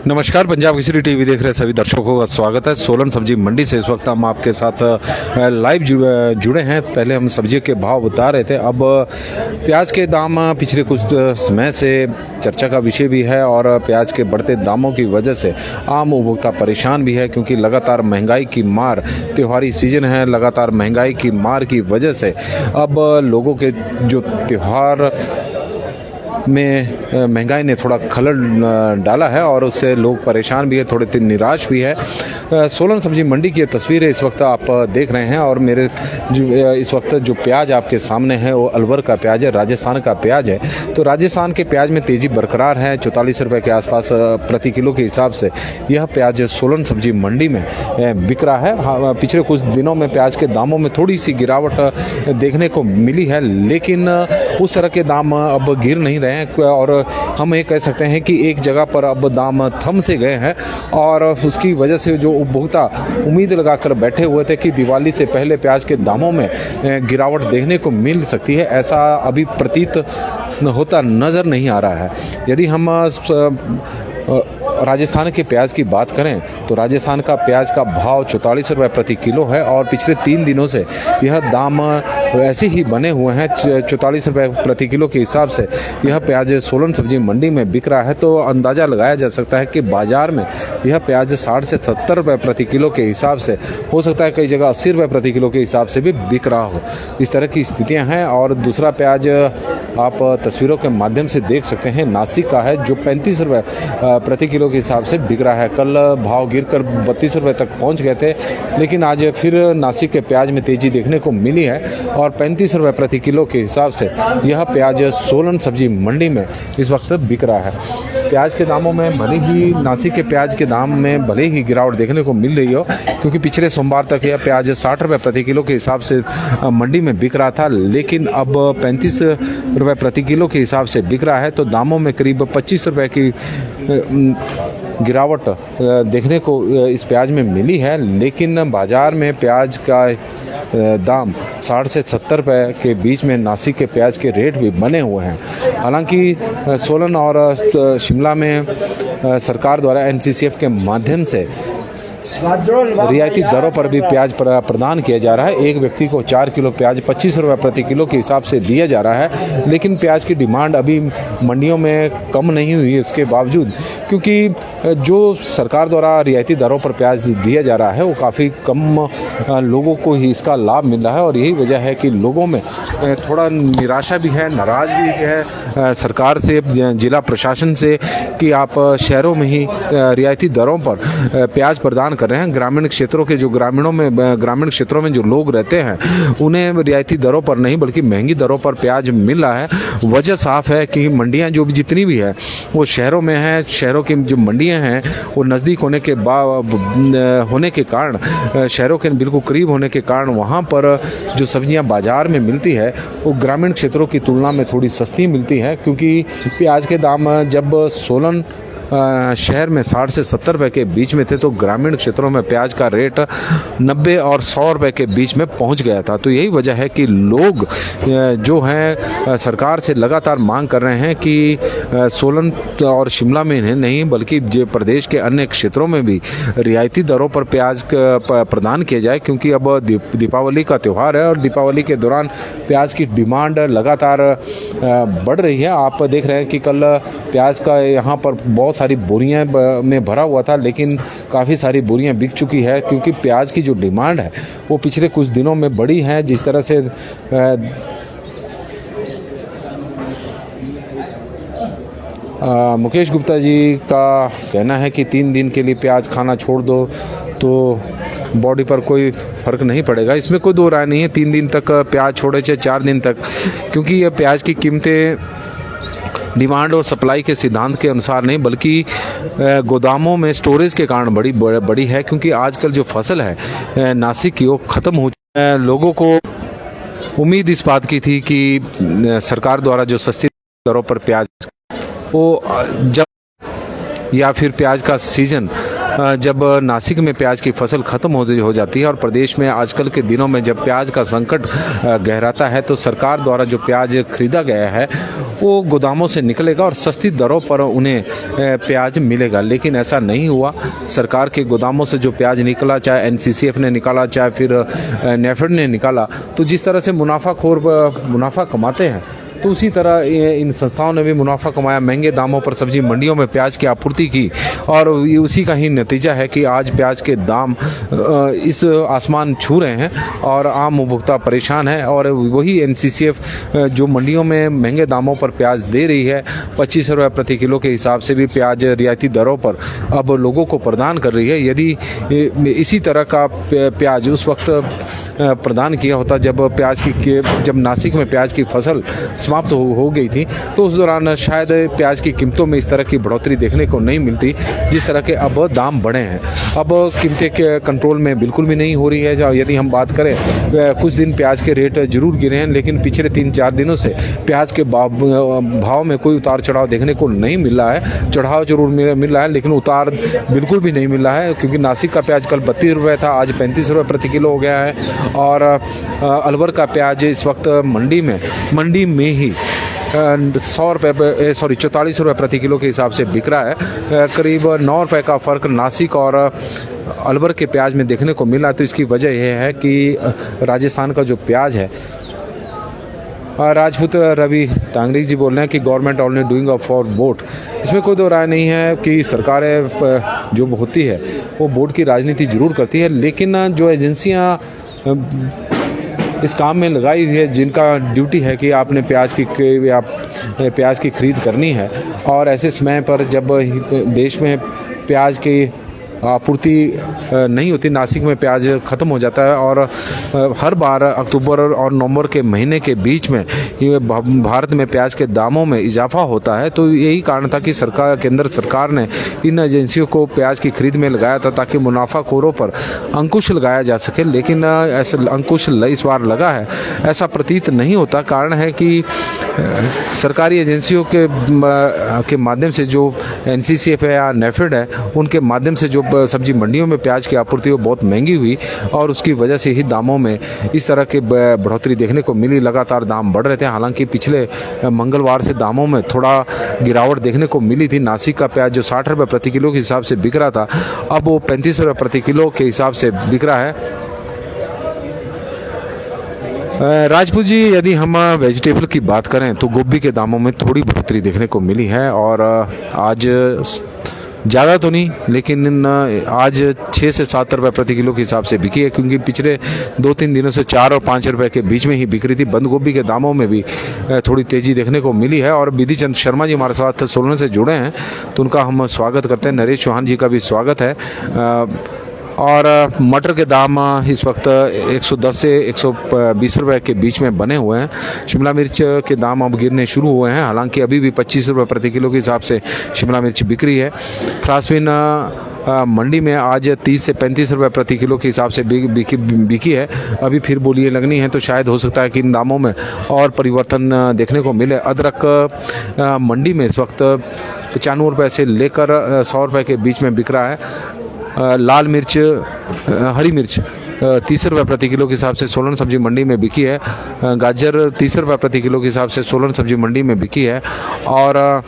नमस्कार, पंजाब केसरी टीवी देख रहे सभी दर्शकों का स्वागत है। सोलन सब्जी मंडी से इस वक्त हम आपके साथ लाइव जुड़े हैं। पहले हम सब्जी के भाव बता रहे थे। अब प्याज के दाम पिछले कुछ समय से चर्चा का विषय भी है और प्याज के बढ़ते दामों की वजह से आम उपभोक्ता परेशान भी है, क्योंकि लगातार महंगाई की मार, त्योहारी सीजन है, लगातार महंगाई की मार की वजह से अब लोगों के जो त्योहार में महंगाई ने थोड़ा खलल डाला है और उससे लोग परेशान भी है, थोड़े निराश भी है। सोलन सब्जी मंडी की तस्वीरें इस वक्त आप देख रहे हैं और मेरे इस वक्त जो प्याज आपके सामने है वो अलवर का प्याज है, राजस्थान का प्याज है। तो राजस्थान के प्याज में तेज़ी बरकरार है। 44 रुपये के आसपास प्रति किलो के हिसाब से यह प्याज सोलन सब्जी मंडी में बिक रहा है। पिछले कुछ दिनों में प्याज के दामों में थोड़ी सी गिरावट देखने को मिली है, लेकिन उस तरह के दाम अब गिर नहीं रहे और हम ये कह सकते हैं कि एक जगह पर अब दाम थम से गए हैं और उसकी वजह से जो उपभोक्ता उम्मीद लगाकर बैठे हुए थे कि दिवाली से पहले प्याज के दामों में गिरावट देखने को मिल सकती है, ऐसा अभी प्रतीत होता नज़र नहीं आ रहा है। यदि हम राजस्थान के प्याज की बात करें तो राजस्थान का प्याज का भाव 44 रुपये प्रति किलो है और पिछले 3 दिनों से यह दाम ऐसे ही बने हुए हैं। 44 रुपये प्रति किलो के हिसाब से यह प्याज सोलन सब्जी मंडी में बिक रहा है। तो अंदाज़ा लगाया जा सकता है कि बाज़ार में यह प्याज 60 से 70 रुपये प्रति किलो के हिसाब से, हो सकता है कई जगह 80 रुपये प्रति किलो के हिसाब से भी बिक रहा हो। इस तरह की स्थितियाँ हैं। और दूसरा प्याज आप तस्वीरों के माध्यम से देख सकते हैं, नासिक का है, जो 35 रुपये प्रति किलो के हिसाब से बिक रहा है। कल भाव गिरकर 32 रुपये तक पहुंच गए थे, लेकिन आज फिर नासिक के प्याज में तेजी देखने को मिली है और 35 रुपये प्रति किलो के हिसाब से यह प्याज सोलन सब्जी मंडी में इस वक्त बिक रहा है। प्याज के दामों में भले ही नासिक के प्याज के दाम में भले ही गिरावट देखने को मिल रही हो, क्योंकि पिछले सोमवार तक यह प्याज 60 रुपये प्रति किलो के हिसाब से मंडी में बिक रहा था, लेकिन अब 35 रुपये प्रति किलो के हिसाब से बिक रहा है। तो दामों में करीब 25 रुपये की गिरावट देखने को इस प्याज में मिली है। लेकिन बाज़ार में प्याज का दाम 60 से 70 रुपये के बीच में नासिक के प्याज के रेट भी बने हुए हैं। हालांकि सोलन और शिमला में सरकार द्वारा NCCF के माध्यम से रियायती दरों पर भी प्याज प्रदान किया जा रहा है। एक व्यक्ति को 4 किलो प्याज 25 रुपये प्रति किलो के हिसाब से दिया जा रहा है, लेकिन प्याज की डिमांड अभी मंडियों में कम नहीं हुई है उसके बावजूद, क्योंकि जो सरकार द्वारा रियायती दरों पर प्याज दिया जा रहा है वो काफ़ी कम लोगों को ही इसका लाभ मिल रहा है। और यही वजह है कि लोगों में थोड़ा निराशा भी है, नाराज भी है सरकार से, जिला प्रशासन से, कि आप शहरों में ही रियायती दरों पर प्याज प्रदान कर रहे हैं। ग्रामीण क्षेत्रों के जो ग्रामीण क्षेत्रों में जो लोग रहते हैं उन्हें रियायती दरों पर नहीं बल्कि महंगी दरों पर प्याज मिल रहा है। वजह साफ है कि मंडियां जो भी जितनी भी है वो शहरों में है। शहरों की जो मंडियां हैं वो नज़दीक होने के कारण, शहरों के बिल्कुल करीब होने के कारण वहां पर जो सब्जियां बाजार में मिलती है वो ग्रामीण क्षेत्रों की तुलना में थोड़ी सस्ती मिलती है, क्योंकि प्याज के दाम जब सोलन शहर में 60 से 70 रुपये के बीच में थे तो ग्रामीण क्षेत्रों में प्याज का रेट 90 और 100 रुपये के बीच में पहुंच गया था। तो यही वजह है कि लोग जो हैं सरकार से लगातार मांग कर रहे हैं कि सोलन और शिमला में नहीं बल्कि प्रदेश के अन्य क्षेत्रों में भी रियायती दरों पर प्याज प्रदान किया जाए, क्योंकि अब दीपावली का त्यौहार है और दीपावली के दौरान प्याज की डिमांड लगातार बढ़ रही है। आप देख रहे हैं कि कल प्याज का यहाँ पर बहुत सारी बोरियां में भरा हुआ था, लेकिन काफ़ी सारी बोरियां बिक चुकी है, क्योंकि प्याज की जो डिमांड है वो पिछले कुछ दिनों में बढ़ी है। जिस तरह से मुकेश गुप्ता जी का कहना है कि 3 दिन के लिए प्याज खाना छोड़ दो तो बॉडी पर कोई फ़र्क नहीं पड़ेगा। इसमें कोई दो राय नहीं है। 3 दिन तक प्याज छोड़े चाहे 4 दिन तक, क्योंकि ये प्याज की कीमतें डिमांड और सप्लाई के सिद्धांत के अनुसार नहीं बल्कि गोदामों में स्टोरेज के कारण बड़ी है, क्योंकि आजकल जो फसल है नासिक की वो ख़त्म हो चुकी है। लोगों को उम्मीद इस बात की थी कि सरकार द्वारा जो सस्ती दरों पर प्याज वो जब या फिर प्याज का सीजन जब नासिक में प्याज की फसल ख़त्म हो जाती है और प्रदेश में आजकल के दिनों में जब प्याज का संकट गहराता है तो सरकार द्वारा जो प्याज खरीदा गया है वो गोदामों से निकलेगा और सस्ती दरों पर उन्हें प्याज मिलेगा, लेकिन ऐसा नहीं हुआ। सरकार के गोदामों से जो प्याज निकला, चाहे एनसीसीएफ ने निकाला चाहे फिर नेफेड ने निकाला, तो जिस तरह से मुनाफा कमाते हैं तो उसी तरह इन संस्थाओं ने भी मुनाफा कमाया, महंगे दामों पर सब्जी मंडियों में प्याज की आपूर्ति की और उसी का ही नतीजा है कि आज प्याज के दाम इस आसमान छू रहे हैं और आम उपभोक्ता परेशान है। और वही एनसीसीएफ जो मंडियों में महंगे दामों पर प्याज दे रही है, 25 रुपये प्रति किलो के हिसाब से भी प्याज रियायती दरों पर अब लोगों को प्रदान कर रही है। यदि इसी तरह का प्याज उस वक्त प्रदान किया होता जब नासिक में प्याज की फसल समाप्त हो गई थी, तो उस दौरान शायद प्याज की कीमतों में इस तरह की बढ़ोतरी देखने को नहीं मिलती जिस तरह के अब दाम बढ़े हैं। अब कीमतें के कंट्रोल में बिल्कुल भी नहीं हो रही है। यदि हम बात करें, कुछ दिन प्याज के रेट जरूर गिरे हैं, लेकिन पिछले 3-4 दिनों से प्याज के भाव में कोई उतार चढ़ाव देखने को नहीं मिल रहा है। चढ़ाव जरूर मिल रहा है लेकिन उतार बिल्कुल भी नहीं मिल रहा है, क्योंकि नासिक का प्याज कल 32 रुपये था, आज 35 रुपये प्रति किलो हो गया है और अलवर का प्याज इस वक्त मंडी में ही 44 रुपये प्रति किलो के हिसाब से बिक रहा है। करीब 9 रुपये का फ़र्क नासिक और अलवर के प्याज में देखने को मिला। तो इसकी वजह यह है कि राजस्थान का जो प्याज है, राजपूत रवि टांगरी जी बोल रहे हैं कि government already doing for vote. इसमें कोई दो राय नहीं है कि सरकारें जो होती है वो वोट की राजनीति जरूर करती है, लेकिन जो एजेंसियां इस काम में लगाई हुई है, जिनका ड्यूटी है कि आपने प्याज की खरीद करनी है, और ऐसे समय पर जब देश में प्याज की आपूर्ति नहीं होती, नासिक में प्याज ख़त्म हो जाता है और हर बार अक्टूबर और नवंबर के महीने के बीच में भारत में प्याज के दामों में इजाफा होता है। तो यही कारण था कि केंद्र सरकार ने इन एजेंसियों को प्याज की खरीद में लगाया था ताकि मुनाफाखोरों पर अंकुश लगाया जा सके, लेकिन ऐसा अंकुश इस बार लगा है ऐसा प्रतीत नहीं होता। कारण है कि सरकारी एजेंसियों के माध्यम से जो एनसीसीएफ है या नेफेड है, उनके माध्यम से जो सब्जी मंडियों में प्याज की आपूर्ति वो बहुत महंगी हुई और उसकी वजह से ही दामों में इस तरह की बढ़ोतरी देखने को मिली। लगातार दाम बढ़ रहे थे, हालांकि पिछले मंगलवार से दामों में थोड़ा गिरावट देखने को मिली थी। नासिक का प्याज जो 60 रुपये प्रति किलो के हिसाब से बिक रहा था, अब वो 35 रुपये प्रति किलो के हिसाब से बिक रहा है। राजपूत जी, यदि हम वेजिटेबल की बात करें तो गोभी के दामों में थोड़ी बढ़ोतरी देखने को मिली है और आज ज़्यादा तो नहीं, लेकिन आज 6 से 7 रुपये प्रति किलो के हिसाब से बिकी है, क्योंकि पिछले 2-3 दिनों से 4 और 5 रुपये के बीच में ही बिक रही थी। बंद गोभी के दामों में भी थोड़ी तेज़ी देखने को मिली है। और विधि चंद शर्मा जी हमारे साथ सोलन से जुड़े हैं, तो उनका हम स्वागत करते हैं। नरेश चौहान जी का भी स्वागत है। और मटर के दाम इस वक्त 110 से 120 रुपये के बीच में बने हुए हैं। शिमला मिर्च के दाम अब गिरने शुरू हुए हैं, हालांकि अभी भी 25 रुपये प्रति किलो के हिसाब से शिमला मिर्च बिक रही है। फ्रांसबीन मंडी में आज 30 से 35 रुपये प्रति किलो के हिसाब से बिकी है। अभी फिर बोलियां लगनी है, तो शायद हो सकता है कि इन दामों में और परिवर्तन देखने को मिले। अदरक मंडी में इस वक्त 95 रुपये से लेकर 100 रुपये के बीच में बिक रहा है। लाल मिर्च, हरी मिर्च 30 रुपये प्रति किलो के हिसाब से सोलन सब्जी मंडी में बिकी है। गाजर 30 रुपये प्रति किलो के हिसाब से सोलन सब्जी मंडी में बिकी है। और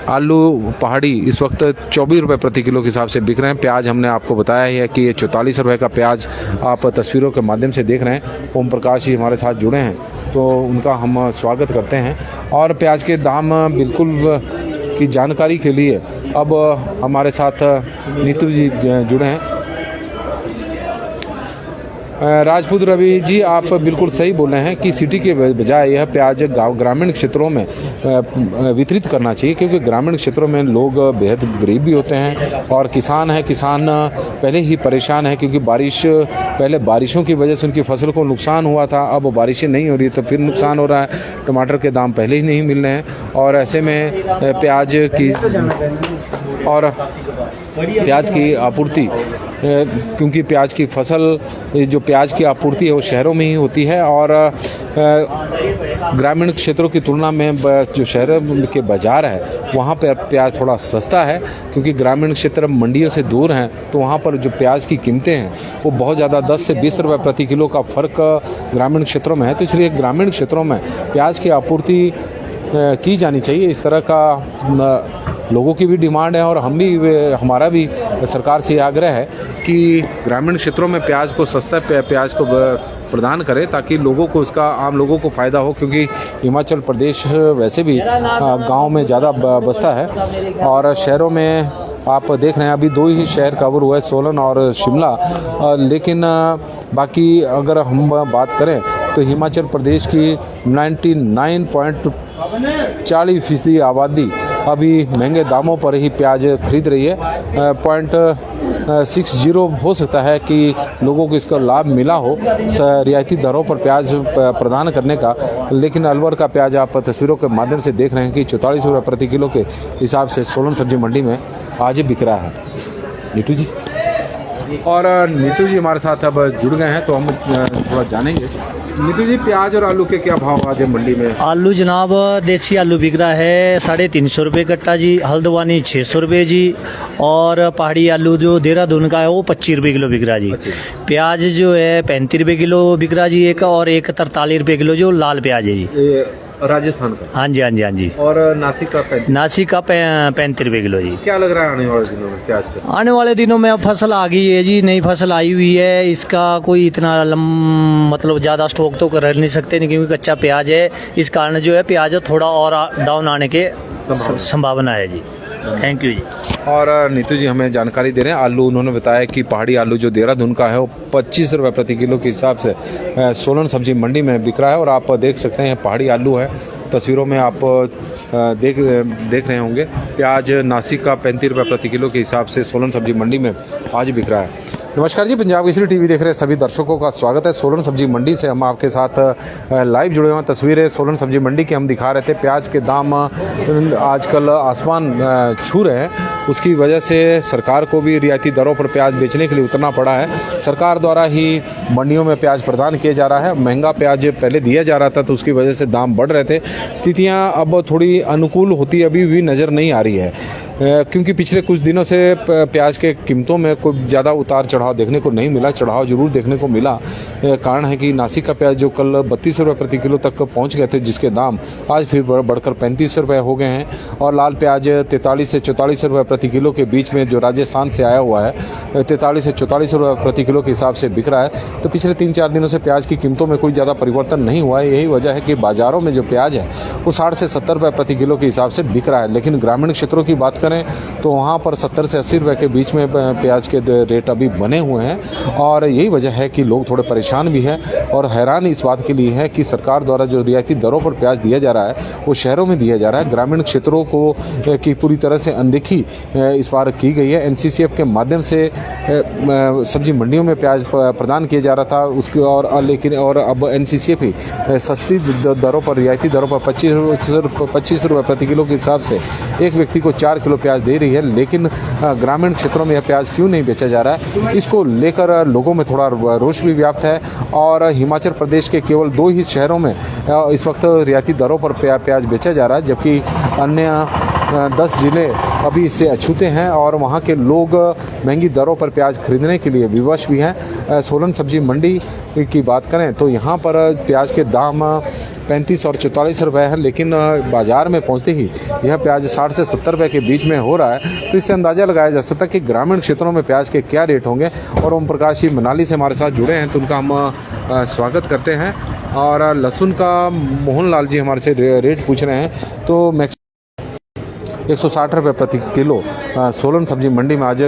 आलू पहाड़ी इस वक्त 24 रुपये प्रति किलो के हिसाब से बिक रहे हैं। प्याज हमने आपको बताया ही है कि ये 44 रुपये का प्याज आप तस्वीरों के माध्यम से देख रहे हैं। ओम प्रकाश जी हमारे साथ जुड़े हैं, तो उनका हम स्वागत करते हैं। और प्याज के दाम बिल्कुल की जानकारी के लिए अब हमारे साथ नीतू जी जुड़े हैं। राजपूत रवि जी, आप बिल्कुल सही बोल रहे हैं कि सिटी के बजाय यह प्याज ग्रामीण क्षेत्रों में वितरित करना चाहिए, क्योंकि ग्रामीण क्षेत्रों में लोग बेहद गरीब भी होते हैं और किसान पहले ही परेशान है, क्योंकि पहले बारिशों की वजह से उनकी फसल को नुकसान हुआ था। अब बारिशें नहीं हो रही तो फिर नुकसान हो रहा है। टमाटर के दाम पहले ही नहीं मिल रहे हैं और ऐसे में प्याज की आपूर्ति क्योंकि प्याज की फसल, जो प्याज की आपूर्ति है वो शहरों में ही होती है और ग्रामीण क्षेत्रों की तुलना में जो शहरों के बाज़ार है वहाँ पर प्याज थोड़ा सस्ता है, क्योंकि ग्रामीण क्षेत्र मंडियों से दूर हैं, तो वहाँ पर जो प्याज की कीमतें हैं वो बहुत ज़्यादा 10 से 20 रुपये प्रति किलो का फ़र्क ग्रामीण क्षेत्रों में है। तो इसलिए ग्रामीण क्षेत्रों में प्याज की आपूर्ति की जानी चाहिए। इस तरह का लोगों की भी डिमांड है और हमारा भी सरकार से आग्रह है कि ग्रामीण क्षेत्रों में प्याज को सस्ता प्याज को प्रदान करें, ताकि लोगों को इसका, आम लोगों को फ़ायदा हो, क्योंकि हिमाचल प्रदेश वैसे भी गांव में ज़्यादा बसता है और शहरों में आप देख रहे हैं अभी 2 ही शहर कवर हुए, सोलन और शिमला, लेकिन बाकी अगर हम बात करें तो हिमाचल प्रदेश की 99.40% आबादी अभी महंगे दामों पर ही प्याज खरीद रही है। 0.60 हो सकता है कि लोगों को इसका लाभ मिला हो रियायती दरों पर प्याज प्रदान करने का, लेकिन अलवर का प्याज आप तस्वीरों के माध्यम से देख रहे हैं कि 44 रुपये प्रति किलो के हिसाब से सोलन सब्जी मंडी में आज बिक रहा है। नीतू जी, और नीतू जी हमारे साथ अब जुड़ गए हैं, तो हम थोड़ा जानेंगे। नीतू जी, प्याज और आलू के क्या भाव आज है मंडी में? आलू जनाब देसी आलू बिक रहा है 350 रुपये कट्टा जी, हल्द्वानी 600 रुपये जी, और पहाड़ी आलू जो देहरादून का है वो 25 रुपये किलो बिक रहा जी। प्याज जो है 35 रुपये किलो बिक रहा जी एक, और एक 43 रुपये किलो जो लाल प्याज है जी, राजस्थान का। हाँ जी हाँ जी हाँ जी। और नासिक का 35 रुपये किलो जी। क्या लग रहा है आने वाले दिनों में प्याज का? आने वाले दिनों में अब फसल आ गई है जी, नई फसल आई हुई है, इसका कोई इतना मतलब ज़्यादा स्टॉक तो कर नहीं सकते नहीं, क्योंकि कच्चा प्याज है, इस कारण जो है प्याज थोड़ा और डाउन आने के संभावना है जी। थैंक यू जी। और नीतू जी हमें जानकारी दे रहे हैं, आलू उन्होंने बताया कि पहाड़ी आलू जो देहरादून का है वो 25 रुपये प्रति किलो के हिसाब से सोलन सब्जी मंडी में बिक रहा है। और आप देख सकते हैं पहाड़ी आलू है, तस्वीरों में आप देख रहे होंगे। प्याज नासिक का 35 रुपये प्रति किलो के हिसाब से सोलन सब्जी मंडी में आज बिक रहा है। नमस्कार जी, पंजाब केसरी टीवी देख रहे सभी दर्शकों का स्वागत है। सोलन सब्जी मंडी से हम आपके साथ लाइव जुड़े हुए हैं। तस्वीरें सोलन सब्जी मंडी की हम दिखा रहे थे। प्याज के दाम आजकल आसमान छू रहे हैं, उसकी वजह से सरकार को भी रियायती दरों पर प्याज बेचने के लिए उतरना पड़ा है। सरकार द्वारा ही मंडियों में प्याज प्रदान किया जा रहा है। महंगा प्याज पहले दिया जा रहा था तो उसकी वजह से दाम बढ़ रहे थे। स्थितियां अब थोड़ी अनुकूल होती अभी भी नज़र नहीं आ रही है, क्योंकि पिछले कुछ दिनों से प्याज के कीमतों में कोई ज़्यादा उतार चढ़ाव देखने को नहीं मिला। चढ़ाव जरूर देखने को मिला। कारण है कि नासिक का प्याज जो कल 32 रुपये प्रति किलो तक पहुंच गए थे, जिसके दाम आज फिर बढ़कर 35 रुपये हो गए हैं। और लाल प्याज 43 से 44 रुपये प्रति किलो के बीच में जो राजस्थान से आया हुआ है 43 से 44 रुपये प्रति किलो के हिसाब से बिक रहा है। तो पिछले 3-4 दिनों से प्याज की कीमतों में कोई ज़्यादा परिवर्तन नहीं हुआ है। यही वजह है कि बाज़ारों में जो प्याज है वो 60 से 70 रुपये प्रति किलो के हिसाब से बिक रहा है। लेकिन ग्रामीण क्षेत्रों की बात करें तो वहाँ पर 70 से 80 रुपये के बीच में प्याज के रेट अभी बने हुए हैं। और यही वजह है कि लोग थोड़े परेशान भी हैं और हैरान इस बात के लिए है कि सरकार द्वारा जो रियायती दरों पर प्याज दिया जा रहा है वो शहरों में दिया जा रहा है। ग्रामीण क्षेत्रों को की पूरी तरह से अनदेखी इस बार की गई है। NCCF के माध्यम से सब्जी मंडियों में प्याज प्रदान किया जा रहा था उसके, और अब NCCF ही सस्ती दरों पर, रियायती दरों पर 25 रुपये प्रति किलो के हिसाब से एक व्यक्ति को 4 किलो प्याज दे रही है। लेकिन ग्रामीण क्षेत्रों में यह प्याज क्यों नहीं बेचा जा रहा है, इसको लेकर लोगों में थोड़ा रोष भी व्याप्त है। और हिमाचल प्रदेश के केवल 2 ही शहरों में इस वक्त रियायती दरों पर प्याज बेचा जा रहा है, जबकि अन्य 10 ज़िले अभी इससे अछूते हैं और वहाँ के लोग महंगी दरों पर प्याज खरीदने के लिए विवश भी हैं। सोलन सब्जी मंडी की बात करें तो यहाँ पर प्याज के दाम 35 और 44 रुपये हैं, लेकिन बाज़ार में पहुँचते ही यह प्याज 60 से 70 रुपये के बीच में हो रहा है। तो इससे अंदाज़ा लगाया जा सकता है कि ग्रामीण क्षेत्रों में प्याज के क्या रेट होंगे। और ओम प्रकाश जी मनाली से हमारे साथ जुड़े हैं, तो उनका हम स्वागत करते हैं। और लहसुन का मोहन लाल जी हमारे से रेट पूछ रहे हैं, तो 160 रुपये प्रति किलो सोलन सब्जी मंडी में आज